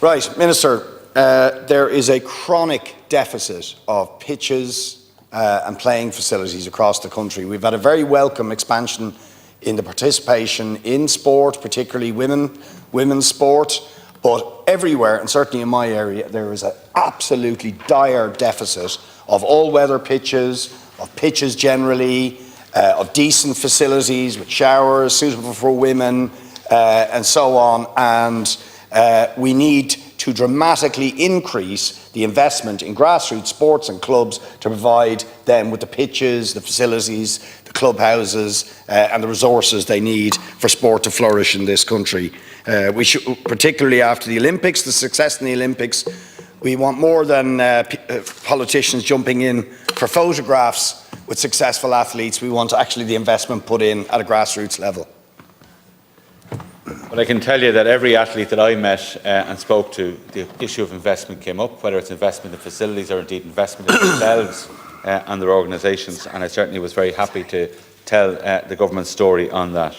Right, Minister, there is a chronic deficit of pitches and playing facilities across the country. We've had a very welcome expansion in the participation in sport, particularly women's sport, but everywhere, and certainly in my area, there is an absolutely dire deficit of all-weather pitches, of pitches generally, of decent facilities with showers suitable for women, and so on. And we need to dramatically increase the investment in grassroots sports and clubs to provide them with the pitches, the facilities, the clubhouses and the resources they need for sport to flourish in this country. We should, particularly after the Olympics, the success in the Olympics, we want more than politicians jumping in for photographs with successful athletes. We want actually the investment put in at a grassroots level. Well, I can tell you that every athlete that I met and spoke to, the issue of investment came up, whether it's investment in facilities or indeed investment in themselves and their organisations, and I certainly was very happy to tell the government's story on that.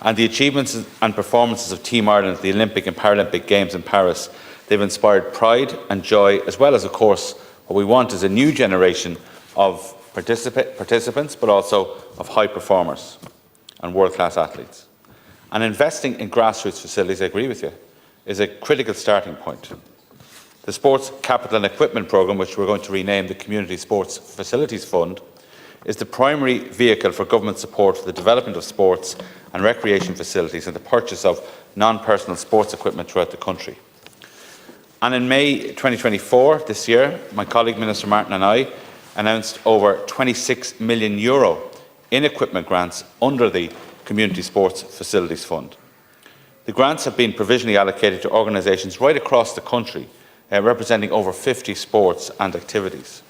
And the achievements and performances of Team Ireland at the Olympic and Paralympic Games in Paris, they've inspired pride and joy, as well as, of course, what we want is a new generation of participants, but also of high performers and world-class athletes. And investing in grassroots facilities, I agree with you, is a critical starting point. The Sports Capital and Equipment Programme, which we're going to rename the Community Sports Facilities Fund, is the primary vehicle for government support for the development of sports and recreation facilities and the purchase of non-personal sports equipment throughout the country. And in May 2024, this year, my colleague Minister Martin and I announced over €26 million in equipment grants under the Community Sports Facilities Fund. The grants have been provisionally allocated to organisations right across the country, representing over 50 sports and activities.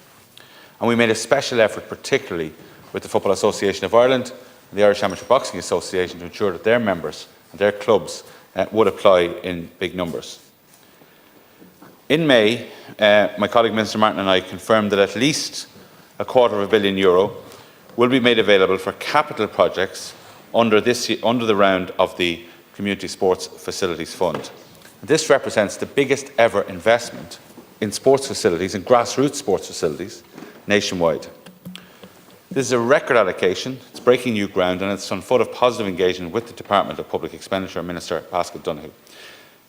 And we made a special effort, particularly with the Football Association of Ireland and the Irish Amateur Boxing Association, to ensure that their members and their clubs would apply in big numbers. In May, my colleague Minister Martin and I confirmed that at least €250 million will be made available for capital projects under the round of the Community Sports Facilities Fund. This represents the biggest ever investment in sports facilities and grassroots sports facilities nationwide. This is a record allocation, it's breaking new ground, and it's on foot of positive engagement with the Department of Public Expenditure and Minister Pascal Donoghue.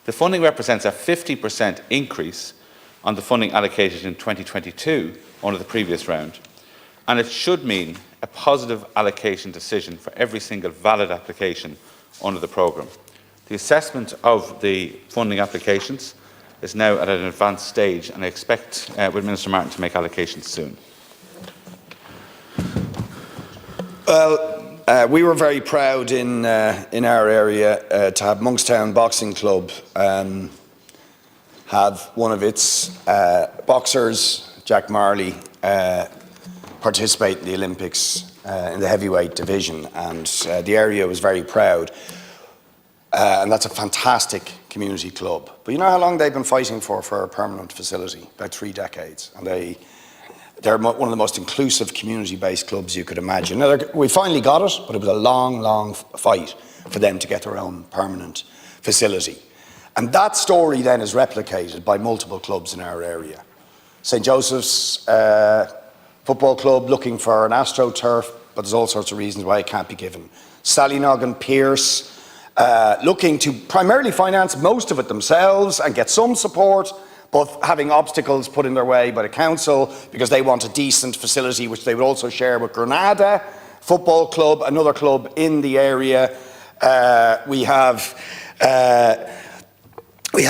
The funding represents a 50% increase on the funding allocated in 2022 under the previous round, and it should mean a positive allocation decision for every single valid application under the programme. The assessment of the funding applications is now at an advanced stage, and I expect with Minister Martin to make allocations soon. Well, we were very proud in our area to have Monkstown Boxing Club have one of its boxers, Jack Marley, participate in the Olympics in the heavyweight division, and the area was very proud. And that's a fantastic community club. But you know how long they've been fighting for a permanent facility? About 3 decades. And they're one of the most inclusive community-based clubs you could imagine. Now, we finally got it, but it was a long, long fight for them to get their own permanent facility. And that story then is replicated by multiple clubs in our area. St. Joseph's Football Club looking for an AstroTurf, but there's all sorts of reasons why it can't be given. Sallynoggin Pierce looking to primarily finance most of it themselves and get some support, but having obstacles put in their way by the council because they want a decent facility which they would also share with Granada Football Club, another club in the area. We have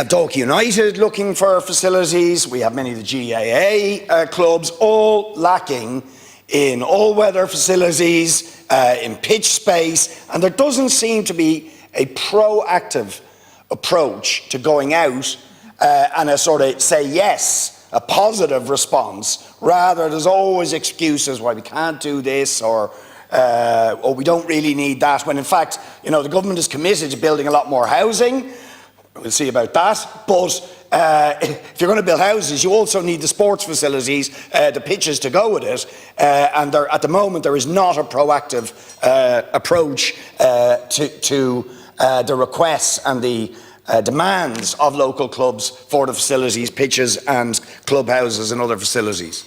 Dalk United looking for facilities. We have many of the GAA clubs, all lacking in all-weather facilities, in pitch space, and there doesn't seem to be a proactive approach to going out and a sort of say yes, a positive response. Rather, there's always excuses why we can't do this or we don't really need that, when in fact, you know, the government is committed to building a lot more housing. We'll see about that, but if you're going to build houses, you also need the sports facilities, the pitches to go with it, and at the moment there is not a proactive approach to the requests and the demands of local clubs for the facilities, pitches and clubhouses and other facilities.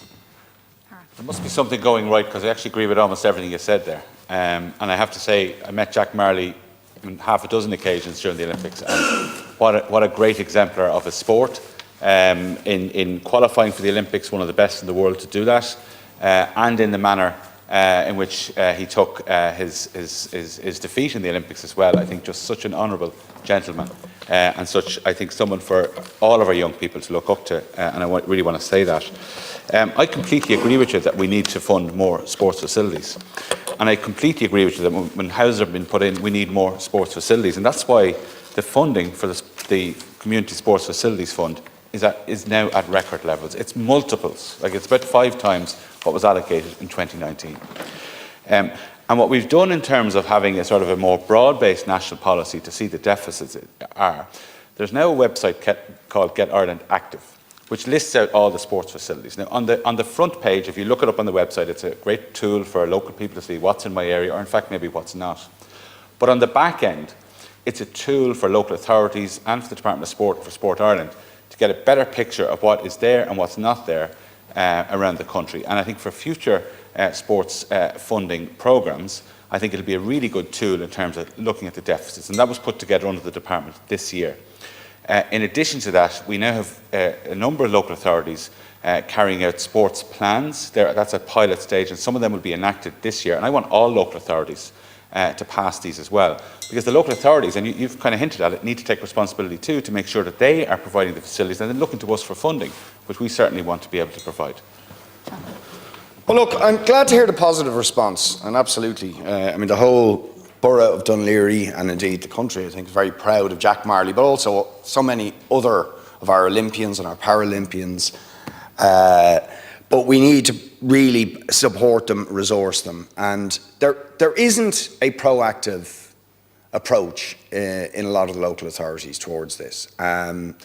There must be something going right, because I actually agree with almost everything you said there. And I have to say, I met Jack Marley on half a dozen occasions during the Olympics, and what a great exemplar of a sport. In qualifying for the Olympics, one of the best in the world to do that, and in the manner in which he took his defeat in the Olympics as well. I think just such an honourable gentleman, and such, I think, someone for all of our young people to look up to, and I really want to say that. I completely agree with you that we need to fund more sports facilities, and I completely agree with you that when houses have been put in, we need more sports facilities, and that's why the funding for the Community Sports Facilities Fund is now at record levels. It's multiples, like it's about 5 times what was allocated in 2019. And what we've done in terms of having a sort of a more broad-based national policy to see the deficits are, there's now a website called Get Ireland Active, which lists out all the sports facilities. Now, on the front page, if you look it up on the website, it's a great tool for local people to see what's in my area, or in fact maybe what's not. But on the back end, it's a tool for local authorities and for the Department of Sport and for Sport Ireland to get a better picture of what is there and what's not there around the country. And I think for future sports funding programmes, I think it'll be a really good tool in terms of looking at the deficits. And that was put together under the department this year. In addition to that, we now have a number of local authorities carrying out sports plans. That's at pilot stage, and some of them will be enacted this year. And I want all local authorities to pass these as well. Because the local authorities, and you've kind of hinted at it, need to take responsibility too to make sure that they are providing the facilities and then looking to us for funding, which we certainly want to be able to provide. Well, look, I'm glad to hear the positive response, and absolutely. I mean, the whole borough of Dunleary, and indeed the country, I think, is very proud of Jack Marley, but also so many other of our Olympians and our Paralympians. But we need to really support them, resource them. And there isn't a proactive approach in a lot of the local authorities towards this. I mean,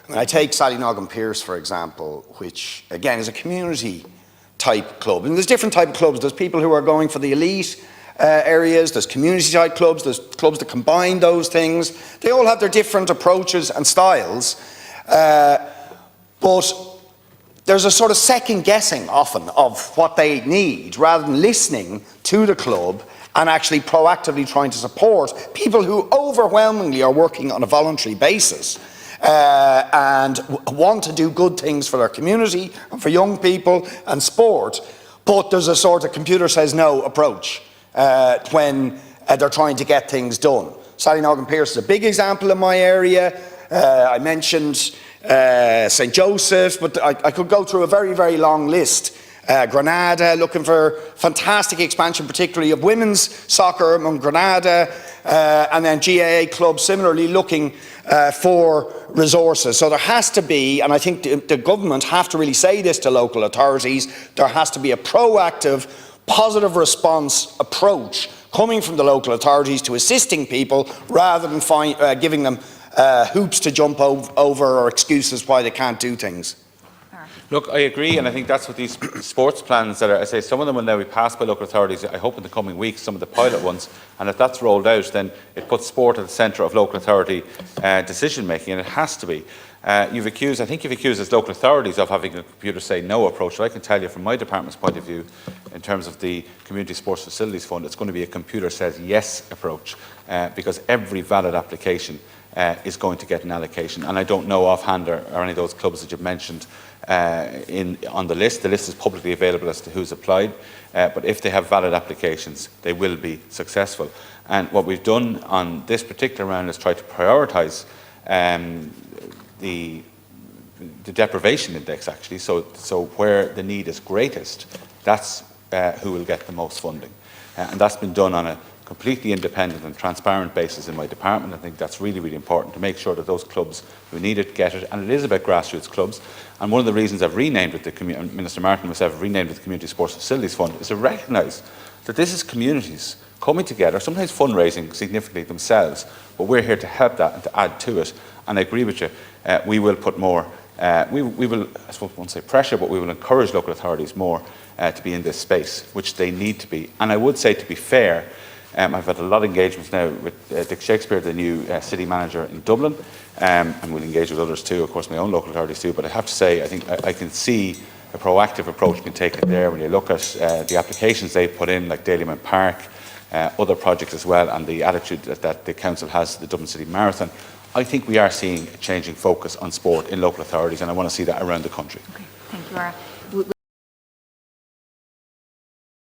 I take Sallynoggin Pierce, for example, which, again, is a community-type club. And there's different type of clubs. There's people who are going for the elite areas, there's community-type clubs, there's clubs that combine those things. They all have their different approaches and styles. But there's a sort of second guessing often of what they need, rather than listening to the club and actually proactively trying to support people who overwhelmingly are working on a voluntary basis and want to do good things for their community and for young people and sport. But there's a sort of computer says no approach when they're trying to get things done. Sallynoggin Pierce is a big example in my area. I mentioned St. Joseph, but I could go through a very, very long list. Granada, looking for fantastic expansion, particularly of women's soccer among Granada, and then GAA clubs similarly looking for resources. So there has to be, and I think the government have to really say this to local authorities, there has to be a proactive, positive response approach coming from the local authorities to assisting people, rather than giving them hoops to jump over or excuses why they can't do things. Look, I agree, and I think that's what these sports plans that are, I say, some of them will now be passed by local authorities, I hope in the coming weeks, some of the pilot ones, and if that's rolled out, then it puts sport at the centre of local authority decision making, and it has to be. I think you've accused as local authorities of having a computer say no approach. But I can tell you from my department's point of view, in terms of the Community Sports Facilities Fund, it's going to be a computer says yes approach, because every valid application is going to get an allocation. And I don't know offhand are any of those clubs that you've mentioned on the list. The list is publicly available as to who's applied, but if they have valid applications, they will be successful. And what we've done on this particular round is try to prioritise the deprivation index, actually. So where the need is greatest, that's who will get the most funding. And that's been done on a completely independent and transparent basis in my department. I think that's really, really important to make sure that those clubs who need it get it. And it is about grassroots clubs. And one of the reasons I've renamed it, Minister Martin and myself have renamed it the Community Sports Facilities Fund, is to recognise that this is communities coming together, sometimes fundraising significantly themselves, but we're here to help that and to add to it. And I agree with you, we will put more, we will, I suppose I won't say pressure, but we will encourage local authorities more to be in this space, which they need to be. And I would say, to be fair, I've had a lot of engagements now with Dick Shakespeare, the new city manager in Dublin, and we'll engage with others too, of course my own local authorities too, but I have to say I think I can see a proactive approach being taken there when you look at the applications they've put in, like Dalyman Park, other projects as well, and the attitude that the council has to the Dublin City Marathon. I think we are seeing a changing focus on sport in local authorities, and I want to see that around the country. Okay, thank you, Ara.